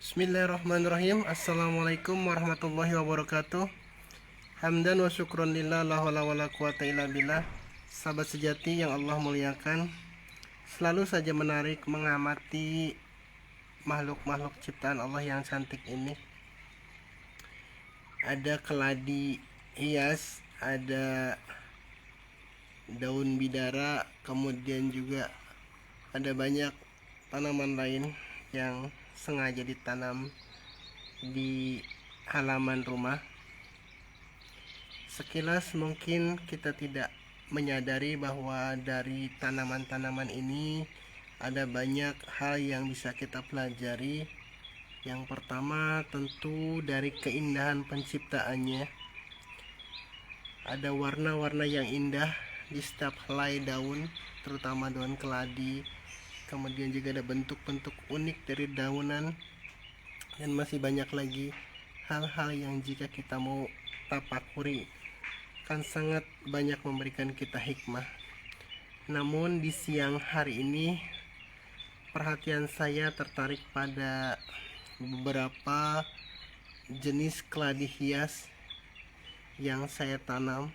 Bismillahirrahmanirrahim. Assalamualaikum warahmatullahi wabarakatuh. Hamdan wa syukron lillah, la haula wala quwata illa billah. Sahabat sejati yang Allah muliakan, selalu saja menarik mengamati makhluk-makhluk ciptaan Allah yang cantik ini. Ada keladi hias, ada daun bidara, kemudian juga ada banyak tanaman lain yang sengaja ditanam di halaman rumah. Sekilas mungkin kita tidak menyadari bahwa dari tanaman-tanaman ini ada banyak hal yang bisa kita pelajari. Yang pertama tentu dari keindahan penciptaannya. Ada warna-warna yang indah di setiap helai daun, terutama daun keladi. Kemudian juga ada bentuk-bentuk unik dari daunan, dan masih banyak lagi hal-hal yang jika kita mau tapakuri kan sangat banyak memberikan kita hikmah. Namun di siang hari ini perhatian saya tertarik pada beberapa jenis keladi hias yang saya tanam.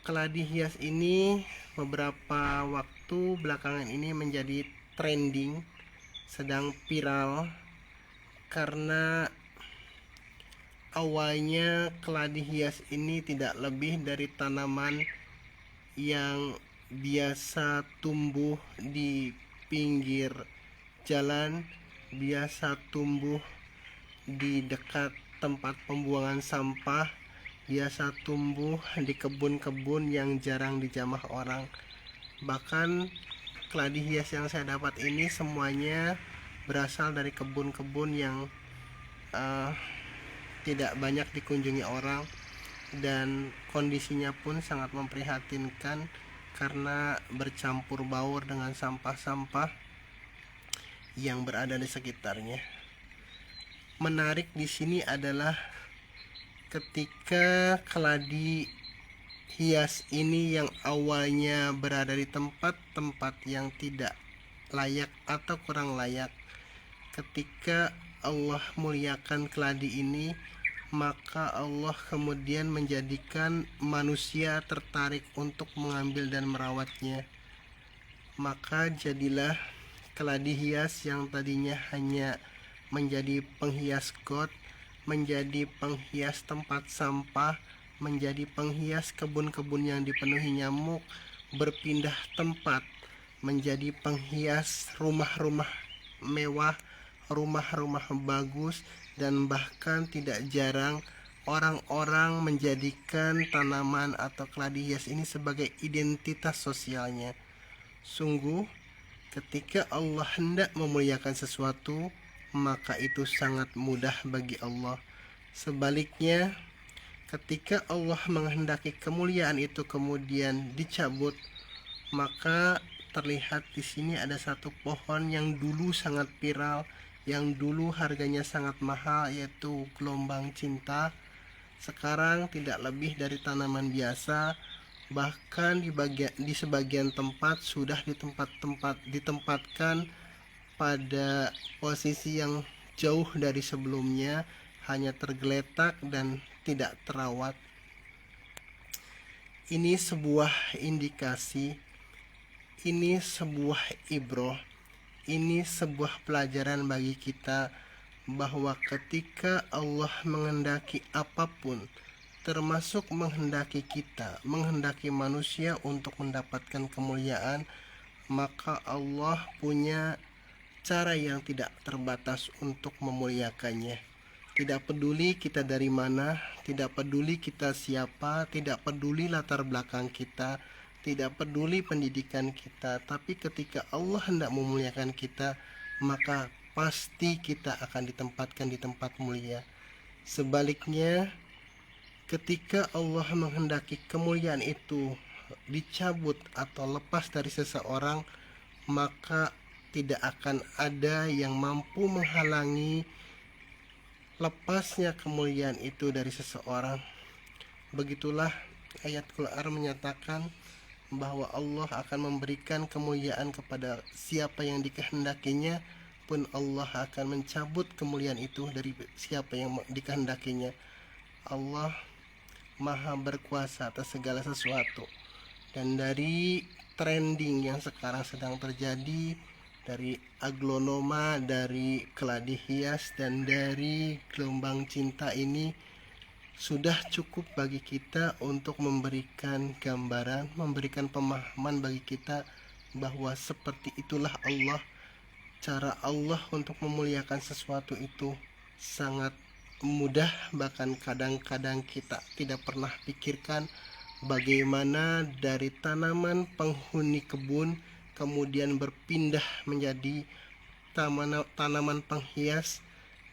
Keladi hias ini beberapa waktu belakangan ini menjadi trending, sedang viral, karena awalnya keladi hias ini tidak lebih dari tanaman yang biasa tumbuh di pinggir jalan, biasa tumbuh di dekat tempat pembuangan sampah, biasa tumbuh di kebun-kebun yang jarang dijamah orang. Bahkan keladi hias yang saya dapat ini semuanya berasal dari kebun-kebun yang tidak banyak dikunjungi orang, dan kondisinya pun sangat memprihatinkan karena bercampur baur dengan sampah-sampah yang berada di sekitarnya. Menarik di sini adalah ketika keladi hias ini yang awalnya berada di tempat-tempat yang tidak layak atau kurang layak, ketika Allah muliakan keladi ini, maka Allah kemudian menjadikan manusia tertarik untuk mengambil dan merawatnya. Maka jadilah keladi hias yang tadinya hanya menjadi penghias got, menjadi penghias tempat sampah, menjadi penghias kebun-kebun yang dipenuhi nyamuk, berpindah tempat menjadi penghias rumah-rumah mewah, rumah-rumah bagus, dan bahkan tidak jarang orang-orang menjadikan tanaman atau keladi hias ini sebagai identitas sosialnya. Sungguh, ketika Allah hendak memuliakan sesuatu, maka itu sangat mudah bagi Allah. Sebaliknya, ketika Allah menghendaki kemuliaan itu kemudian dicabut, maka terlihat di sini ada satu pohon yang dulu sangat viral, yang dulu harganya sangat mahal, yaitu gelombang cinta. Sekarang tidak lebih dari tanaman biasa, bahkan di sebagian tempat sudah ditempatkan pada posisi yang jauh dari sebelumnya, hanya tergeletak dan tidak terawat. Ini sebuah indikasi, ini sebuah ibroh, ini sebuah pelajaran bagi kita bahwa ketika Allah menghendaki apapun, termasuk menghendaki kita, menghendaki manusia untuk mendapatkan kemuliaan, maka Allah punya cara yang tidak terbatas untuk memuliakannya. Tidak peduli kita dari mana, tidak peduli kita siapa, tidak peduli latar belakang kita, tidak peduli pendidikan kita, tapi ketika Allah hendak memuliakan kita, maka pasti kita akan ditempatkan di tempat mulia. Sebaliknya, ketika Allah menghendaki kemuliaan itu dicabut atau lepas dari seseorang, maka tidak akan ada yang mampu menghalangi lepasnya kemuliaan itu dari seseorang. Begitulah ayat Quran menyatakan bahwa Allah akan memberikan kemuliaan kepada siapa yang dikehendakinya, pun Allah akan mencabut kemuliaan itu dari siapa yang dikehendakinya. Allah Maha berkuasa atas segala sesuatu. Dan dari trending yang sekarang sedang terjadi, dari aglonoma, dari keladi hias, dan dari gelombang cinta ini, sudah cukup bagi kita untuk memberikan gambaran, memberikan pemahaman bagi kita bahwa seperti itulah Allah. Cara Allah untuk memuliakan sesuatu itu sangat mudah, bahkan kadang-kadang kita tidak pernah pikirkan bagaimana dari tanaman penghuni kebun kemudian berpindah menjadi tanaman penghias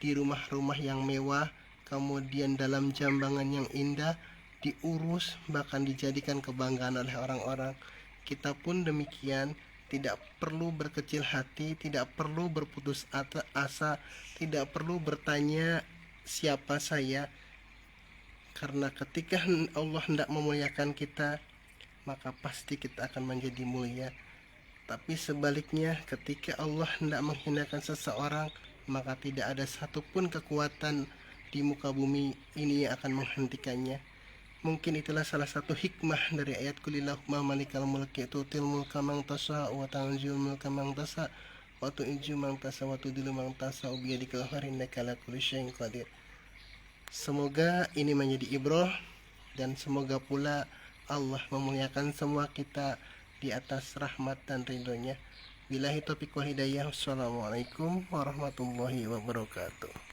di rumah-rumah yang mewah, kemudian dalam jambangan yang indah, diurus bahkan dijadikan kebanggaan oleh orang-orang. Kita pun demikian, tidak perlu berkecil hati, tidak perlu berputus asa, tidak perlu bertanya siapa saya, karena ketika Allah hendak memuliakan kita, maka pasti kita akan menjadi mulia. Tapi sebaliknya, ketika Allah hendak menghinakan seseorang, maka tidak ada satupun kekuatan di muka bumi ini yang akan menghentikannya. Mungkin itulah salah satu hikmah dari ayat Qulillahumma malikal mulki tu'til mulka man tasha wa tanzi'ul mulka man tasha wa tu'izzu man tasha wa tudhillu man tasha biyadikal khair innaka ala kulli syai'in qadir. Semoga ini menjadi ibrah, dan semoga pula Allah memuliakan semua kita di atas rahmat dan ridhonya. Billahi taufiq wal hidayah. Wassalamualaikum warahmatullahi wabarakatuh.